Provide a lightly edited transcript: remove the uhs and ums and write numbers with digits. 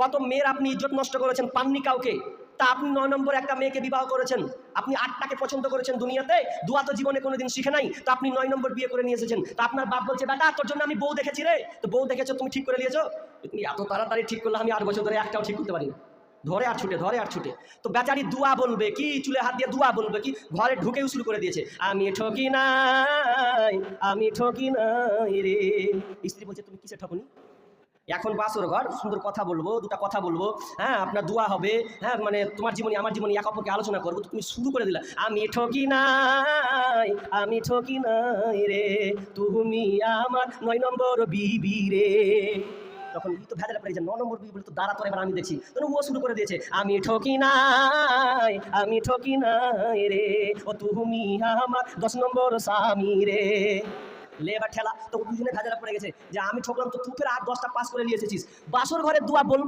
কত মেয়ের আপনি ইজ্জত নষ্ট করেছেন, পাননি কাউকে। তা আপনি 9 নম্বরে একটা মেয়েকে বিবাহ করেছেন, আপনি 8টাকে পছন্দ করেছেন দুনিয়াতে, দুয়া তো জীবনে কোনোদিন শিখে নাই, তো আপনি 9 নম্বর বিয়ে করে নিয়ে এসেছেন। তা আপনার বাপ বলছে, বেটা তোর জন্য আমি বউ দেখেছি রে। তো বউ দেখেছো, তুমি ঠিক করে নিয়েছো? তুমি এত তাড়াতাড়ি ঠিক করলে আমি 8 বছর ধরে একটাও ঠিক করতে পারি না। ধরে আর ছুটে, ধরে আর ছুটে। তো বেচারি দুয়া বলবে কি, চুলে হাত দিয়ে দুয়া বলবে কি, ঘরে ঢুকেও শুরু করে দিয়েছে, আমি ঠকি নাই, আমি ঠকি নাই রে। স্ত্রী বলছে, তুমি কিসে ঠকনি? এখন বাসর ঘর, সুন্দর কথা বলবো, দুটা কথা বলবো, হ্যাঁ আপনার দোয়া হবে, হ্যাঁ মানে তোমার জীবনী আমার জীবনী এক অপরকে আলোচনা করবো, তো তুমি শুরু করে দিলা, আমি ঠকি নাই, আমি ঠকি নাই রে, তুমি আমার 9 নম্বর বিবি রে। তখন ই তো ভেজালে পড়ে যে 9 নম্বর বিবি বলে, তো দাঁড়া তোর এবার আমি দেখছি। তখন ও শুরু করে দিয়েছে, আমি ঠকি নাই, আমি ঠকি নাই রে, ও তুমি আমার 10 নম্বর স্বামী রে। লেবার ঠেলা, তো দুজনে ভেজালে পড়ে গেছে যে আমি ঠকলাম, তো তুই ফের আর 10টা পাস করে নিয়ে এসেছিস। বাসর ঘরে দোয়া বলবে